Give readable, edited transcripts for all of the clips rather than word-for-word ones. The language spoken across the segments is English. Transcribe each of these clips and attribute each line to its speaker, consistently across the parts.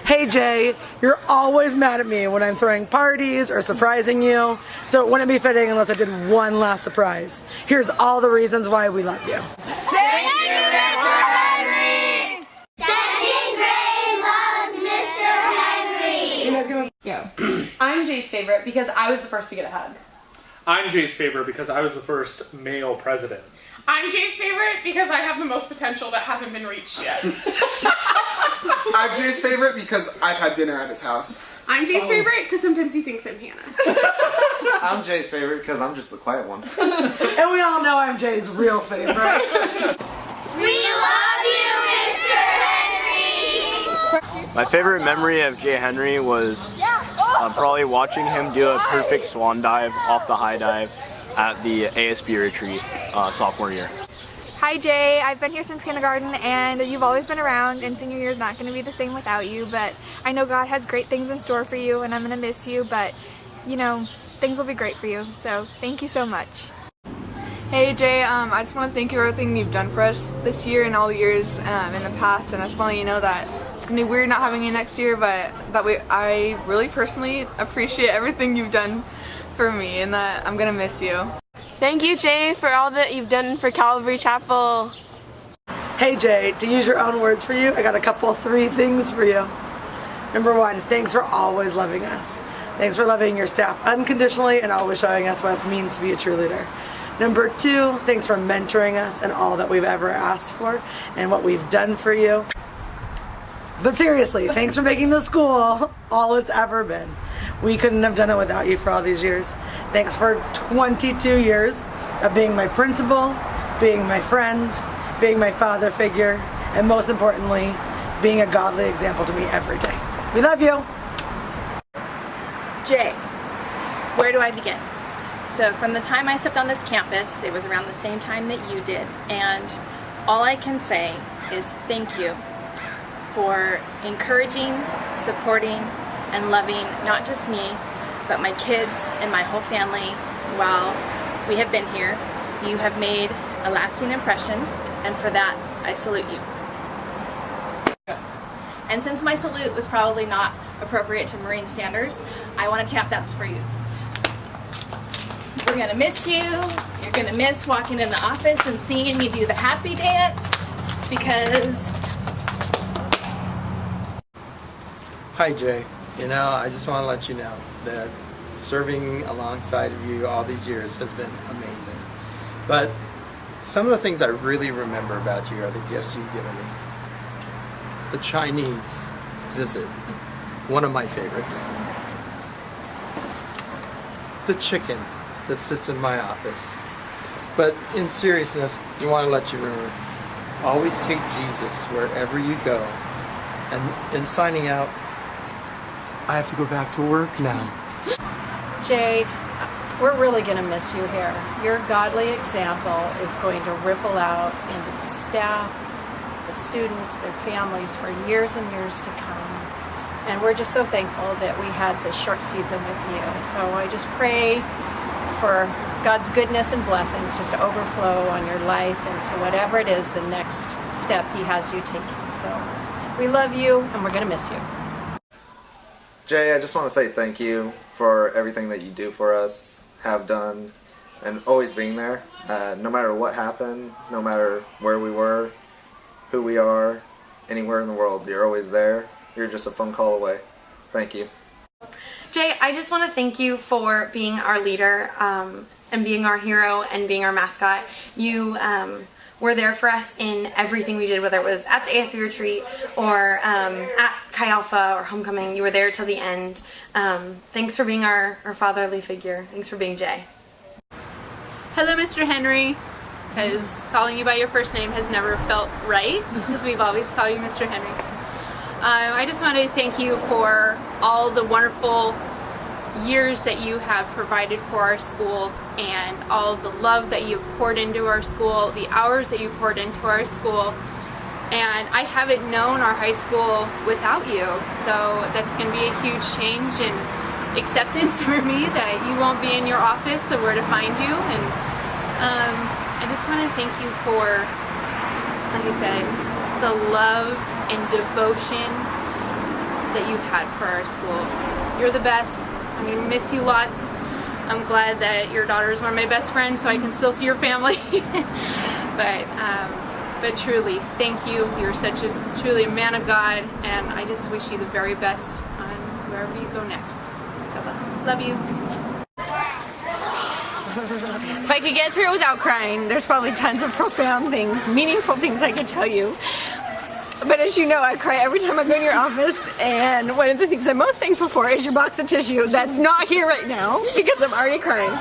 Speaker 1: Hey Jay, you're always mad at me when I'm throwing parties or surprising you, so it wouldn't be fitting unless I did one last surprise. Here's all the reasons why we love you.
Speaker 2: Thank you, Mr. Henry! Second grade loves Mr. Henry!
Speaker 1: You guys gonna
Speaker 3: Go. I'm Jay's favorite because I was the first to get a hug.
Speaker 4: I'm Jay's favorite because I was the first male president.
Speaker 5: I'm Jay's favorite because I have the most potential that hasn't been reached yet.
Speaker 6: I'm Jay's favorite because I've had dinner at his house.
Speaker 5: I'm Jay's favorite because sometimes he thinks I'm Hannah.
Speaker 7: I'm Jay's favorite because I'm just the quiet one.
Speaker 1: And we all know I'm Jay's real favorite.
Speaker 2: We love you, Mr. Henry!
Speaker 8: My favorite memory of Jay Henry was probably watching him do a perfect swan dive off the high dive at the ASB retreat sophomore year.
Speaker 9: Hi Jay, I've been here since kindergarten and you've always been around, and senior year is not going to be the same without you, but I know God has great things in store for you and I'm going to miss you, but you know, things will be great for you, so thank you so much.
Speaker 3: Hey Jay, I just want to thank you for everything you've done for us this year and all the years in the past, and I just want to let you know that it's going to be weird not having you next year, but I really personally appreciate everything you've done for me and that I'm going to miss you.
Speaker 10: Thank you, Jay, for all that you've done for Calvary Chapel.
Speaker 1: Hey Jay, to use your own words for you, I got three things for you. Number one, thanks for always loving us. Thanks for loving your staff unconditionally and always showing us what it means to be a true leader. Number two, thanks for mentoring us and all that we've ever asked for and what we've done for you. But seriously, thanks for making the school all it's ever been. We couldn't have done it without you for all these years. Thanks for 22 years of being my principal, being my friend, being my father figure, and most importantly, being a godly example to me every day. We love you.
Speaker 11: Jay, where do I begin? So from the time I stepped on this campus, it was around the same time that you did, and all I can say is thank you for encouraging, supporting, and loving not just me, but my kids and my whole family while we have been here. You have made a lasting impression, and for that, I salute you. And since my salute was probably not appropriate to Marine standards, I want to tap dance for you. We're gonna miss you. You're gonna miss walking in the office and seeing me do the happy dance, because...
Speaker 12: Hi Jay, I just want to let you know that serving alongside of you all these years has been amazing. But some of the things I really remember about you are the gifts you've given me. The Chinese visit, one of my favorites. The chicken that sits in my office. But in seriousness, you want to let you remember, always take Jesus wherever you go. And in signing out, I have to go back to work now.
Speaker 13: Jay, we're really going to miss you here. Your godly example is going to ripple out into the staff, the students, their families for years and years to come. And we're just so thankful that we had this short season with you. So I just pray for God's goodness and blessings just to overflow on your life and to whatever it is the next step He has you taking. So we love you and we're going to miss you.
Speaker 7: Jay, I just want to say thank you for everything that you do for us, have done, and always being there. No matter what happened, no matter where we were, who we are, anywhere in the world, you're always there. You're just a phone call away. Thank you.
Speaker 14: Jay, I just want to thank you for being our leader and being our hero and being our mascot. You were there for us in everything we did, whether it was at the ASB retreat or at Chi Alpha or homecoming. You were there till the end. Thanks for being our fatherly figure. Thanks for being Jay.
Speaker 10: Hello, Mr. Henry, because calling you by your first name has never felt right, because we've always called you Mr. Henry. I just want to thank you for all the wonderful years that you have provided for our school and all the love that you've poured into our school, the hours that you poured into our school. And I haven't known our high school without you, so that's going to be a huge change and acceptance for me that you won't be in your office, so where to find you. And I just want to thank you for, like I said, the love and devotion that you've had for our school. You're the best. I'm going to miss you lots. I'm glad that your daughter is one of my best friends, so I can still see your family. But truly, thank you. You're such a truly a man of God, and I just wish you the very best on wherever you go next. God bless. Love you.
Speaker 15: If I could get through it without crying, there's probably tons of profound things, meaningful things I could tell you. But as you know, I cry every time I go in your office, and one of the things I'm most thankful for is your box of tissue that's not here right now because I'm already crying.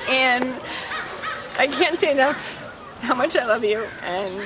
Speaker 15: And I can't say enough how much I love you, and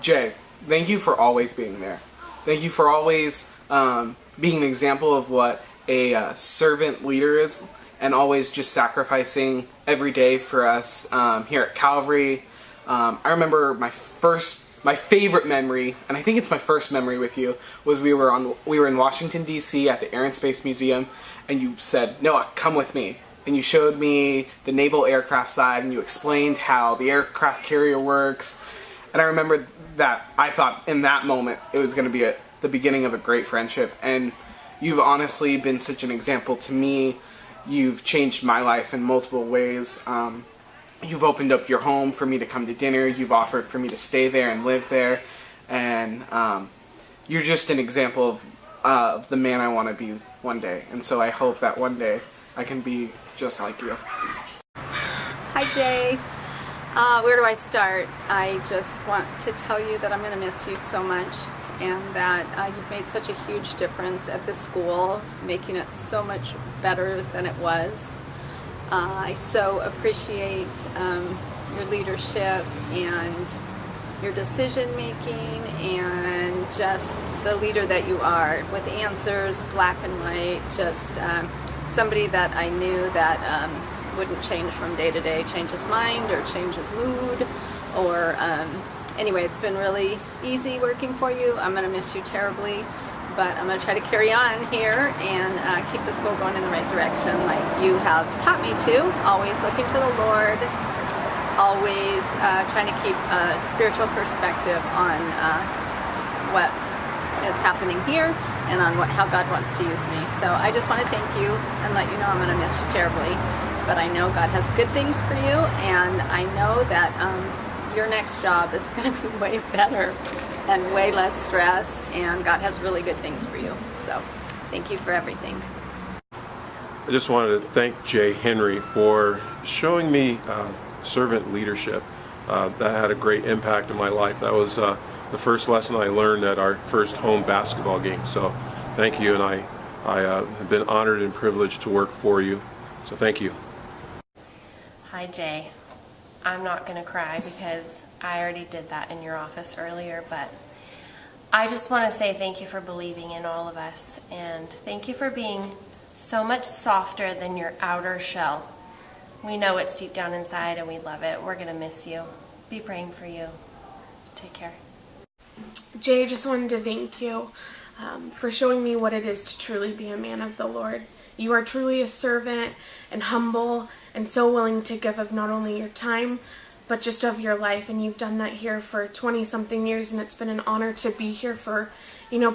Speaker 6: Jay, thank you for always being there. Thank you for always being an example of what a servant leader is, and always just sacrificing every day for us here at Calvary. I remember my favorite memory, and I think it's my first memory with you, was we were in Washington D.C. at the Air and Space Museum, and you said, "Noah, come with me." And you showed me the naval aircraft side, and you explained how the aircraft carrier works. And I remember that I thought in that moment it was going to be the beginning of a great friendship. And you've honestly been such an example to me. You've changed my life in multiple ways. You've opened up your home for me to come to dinner. You've offered for me to stay there and live there. And you're just an example of the man I want to be one day. And so I hope that one day I can be just like you.
Speaker 16: Hi Jay. Where do I start? I just want to tell you that I'm going to miss you so much, and that you've made such a huge difference at the school, making it so much better than it was. I so appreciate your leadership and your decision making, and just the leader that you are, with answers, black and white, just somebody that I knew that wouldn't change from day to day, change his mind or change his mood, or anyway, it's been really easy working for you. I'm going to miss you terribly, but I'm going to try to carry on here and keep the school going in the right direction like you have taught me to, always looking to the Lord, always trying to keep a spiritual perspective on what is happening here and on how God wants to use me. So I just want to thank you and let you know I'm going to miss you terribly, but I know God has good things for you, and I know that your next job is going to be way better and way less stress, and God has really good things for you. So thank you for everything.
Speaker 17: I just wanted to thank Jay Henry for showing me servant leadership. That had a great impact in my life. That was the first lesson I learned at our first home basketball game. So thank you, and I have been honored and privileged to work for you. So thank you.
Speaker 18: Hi Jay. I'm not going to cry because I already did that in your office earlier, but I just want to say thank you for believing in all of us, and thank you for being so much softer than your outer shell. We know it's deep down inside and we love it. We're going to miss you. Be praying for you. Take care.
Speaker 19: Jay, I just wanted to thank you for showing me what it is to truly be a man of the Lord. You are truly a servant and humble and so willing to give of not only your time, but just of your life. And you've done that here for 20-something years, and it's been an honor to be here for,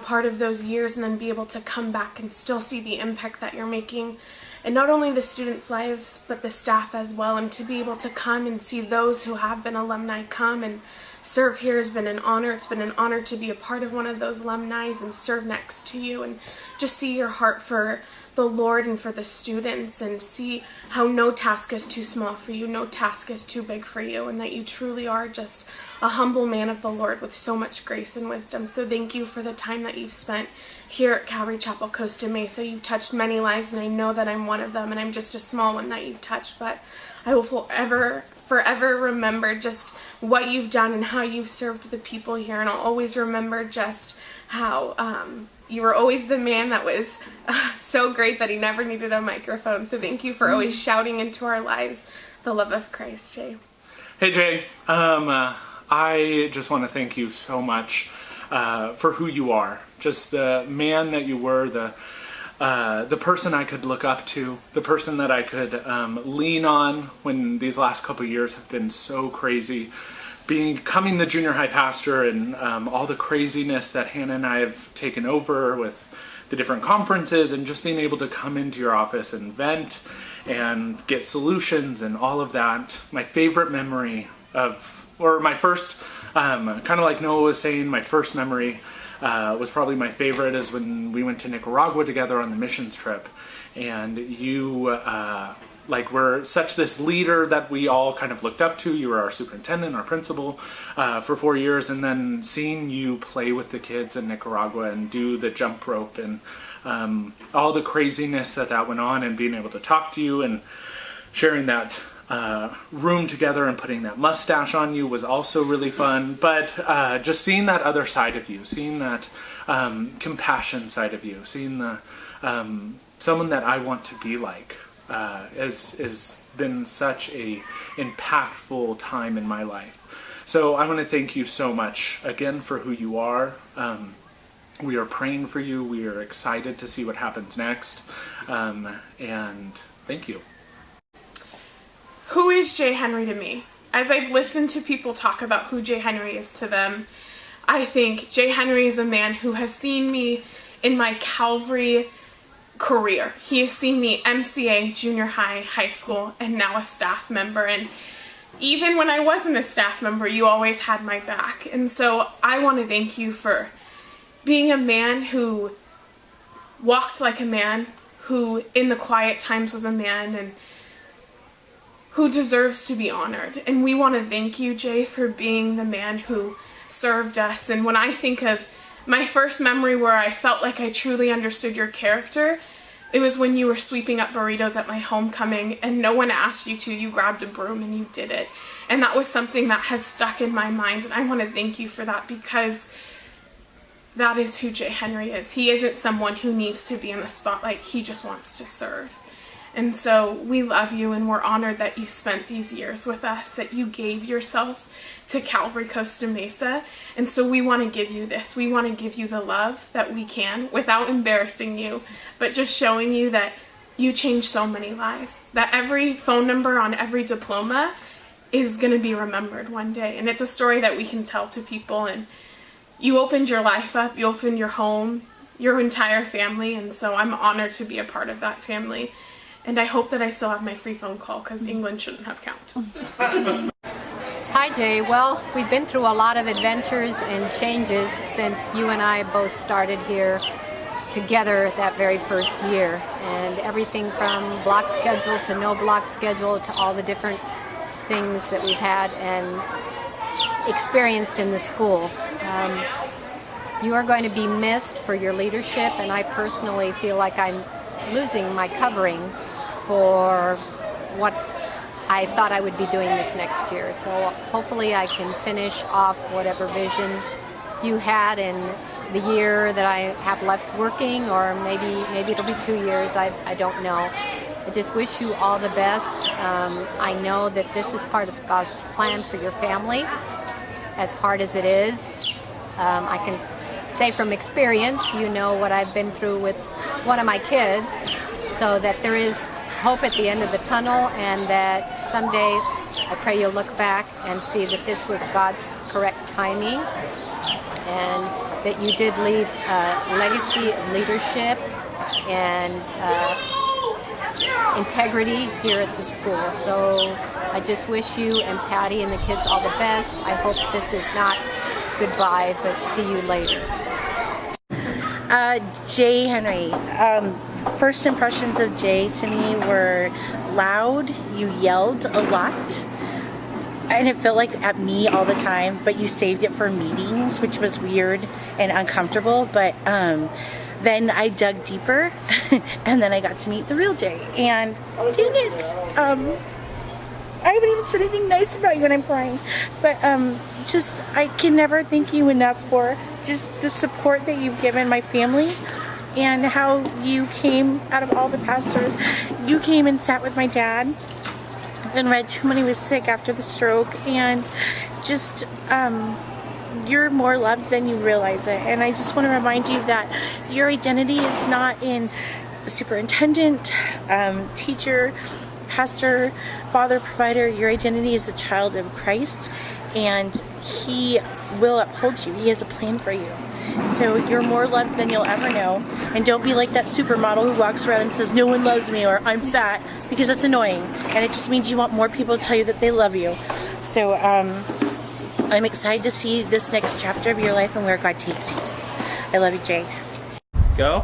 Speaker 19: part of those years, and then be able to come back and still see the impact that you're making. And not only the students' lives, but the staff as well. And to be able to come and see those who have been alumni come and serve here has been an honor. It's been an honor to be a part of one of those alumni and serve next to you, and just see your heart for the Lord and for the students, and see how no task is too small for you, no task is too big for you, and that you truly are just a humble man of the Lord with so much grace and wisdom. So thank you for the time that you've spent here at Calvary Chapel Costa Mesa. You've touched many lives, and I know that I'm one of them, and I'm just a small one that you've touched, but I will forever remember just what you've done and how you've served the people here, and I'll always remember just how you were always the man that was so great that he never needed a microphone. So thank you for always shouting into our lives the love of Christ, Jay.
Speaker 4: Hey Jay, I just want to thank you so much for who you are. Just the man that you were, the person I could look up to, the person that I could lean on when these last couple years have been so crazy. becoming the junior high pastor and all the craziness that Hannah and I have taken over with the different conferences, and just being able to come into your office and vent and get solutions and all of that. My favorite memory or my first, kind of like Noah was saying, my first memory was probably my favorite, is when we went to Nicaragua together on the missions trip. And you were such this leader that we all kind of looked up to. You were our superintendent, our principal for 4 years, and then seeing you play with the kids in Nicaragua and do the jump rope and all the craziness that went on, and being able to talk to you and sharing that room together and putting that mustache on you was also really fun. But just seeing that other side of you, seeing that compassion side of you, seeing the someone that I want to be like, has been such a impactful time in my life. So I want to thank you so much again for who you are. We are praying for you. We are excited to see what happens next. And thank you.
Speaker 5: Who is Jay Henry to me? As I've listened to people talk about who Jay Henry is to them, I think Jay Henry is a man who has seen me in my Calvary career. He has seen me MCA, junior high, high school, and now a staff member. And even when I wasn't a staff member, you always had my back. And so I want to thank you for being a man who walked like a man, who in the quiet times was a man, and who deserves to be honored. And we want to thank you, Jay, for being the man who served us. And when I think of my first memory where I felt like I truly understood your character, it was when you were sweeping up burritos at my homecoming and no one asked you to. You grabbed a broom and you did it. And that was something that has stuck in my mind, and I want to thank you for that, because that is who Jay Henry is. He isn't someone who needs to be in the spotlight. He just wants to serve. And so we love you, and we're honored that you spent these years with us, that you gave yourself to Calvary Costa Mesa. And so we want to give you this. We want to give you the love that we can without embarrassing you, but just showing you that you changed so many lives, that every phone number on every diploma is going to be remembered one day. And it's a story that we can tell to people. And you opened your life up, you opened your home, your entire family. And so I'm honored to be a part of that family. And I hope that I still have my free phone call, because England shouldn't have count.
Speaker 13: Hi Jay, well, we've been through a lot of adventures and changes since you and I both started here together that very first year. And everything from block schedule to no block schedule to all the different things that we've had and experienced in the school. You are going to be missed for your leadership, and I personally feel like I'm losing my covering for what I thought I would be doing this next year. So hopefully I can finish off whatever vision you had in the year that I have left working, or maybe it'll be 2 years, I don't know. I just wish you all the best. I know that this is part of God's plan for your family, as hard as it is. I can say from experience, you know what I've been through with one of my kids, so that there is hope at the end of the tunnel, and that someday I pray you'll look back and see that this was God's correct timing, and that you did leave a legacy of leadership and integrity here at the school. So I just wish you and Patty and the kids all the best. I hope this is not goodbye, but see you later.
Speaker 20: Jay Henry. First impressions of Jay to me were loud. You yelled a lot. And it felt like at me all the time, but you saved it for meetings, which was weird and uncomfortable. But then I dug deeper, and then I got to meet the real Jay. And dang it, I haven't even said anything nice about you, and I'm crying. But just, I can never thank you enough for just the support that you've given my family, and how you came out of all the pastors. You came and sat with my dad and read to him when he was sick after the stroke, and just you're more loved than you realize it. And I just want to remind you that your identity is not in superintendent, teacher, pastor, father, provider. Your identity is a child of Christ, and He will uphold you. He has a plan for you. So you're more loved than you'll ever know. And don't be like that supermodel who walks around and says, no one loves me, or I'm fat, because that's annoying. And it just means you want more people to tell you that they love you. So I'm excited to see this next chapter of your life and where God takes you. I love you, Jay.
Speaker 21: Go.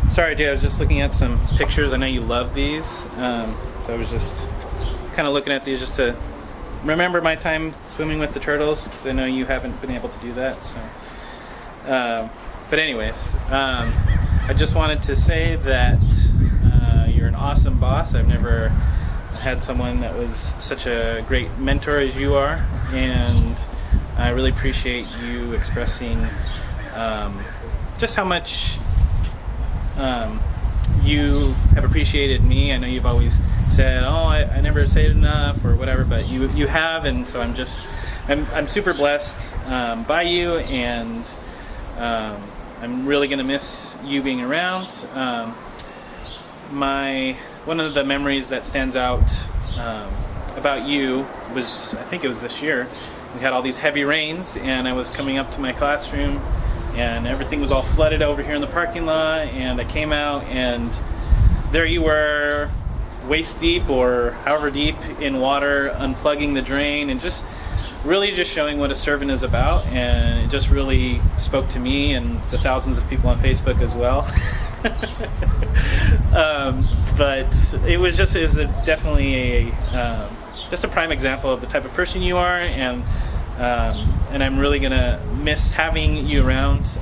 Speaker 21: Sorry, Jay, I was just looking at some pictures. I know you love these. So I was just kind of looking at these just to remember my time swimming with the turtles, because I know you haven't been able to do that. So, but anyways, I just wanted to say that you're an awesome boss. I've never had someone that was such a great mentor as you are, and I really appreciate you expressing just how much you have appreciated me. I know you've always said, oh, I never say it enough or whatever, but you have, and so I'm super blessed by you, and I'm really gonna miss you being around. One of the memories that stands out about you was, I think it was this year, we had all these heavy rains, and I was coming up to my classroom and everything was all flooded over here in the parking lot, and I came out and there you were, waist deep or however deep in water, unplugging the drain and just really just showing what a servant is about, and it just really spoke to me and the thousands of people on Facebook as well. But it was definitely just a prime example of the type of person you are, and I'm really gonna miss having you around,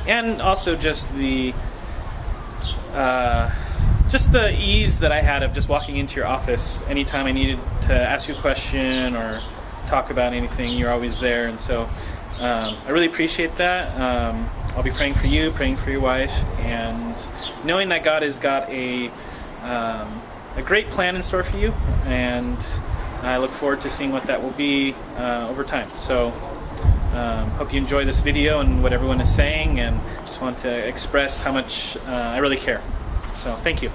Speaker 21: and also just the ease that I had of just walking into your office anytime I needed to ask you a question or talk about anything. You're always there, and so I really appreciate that. I'll be praying for you, praying for your wife, and knowing that God has got a great plan in store for you, and I look forward to seeing what that will be over time. So hope you enjoy this video and what everyone is saying, and just want to express how much I really care. So thank you.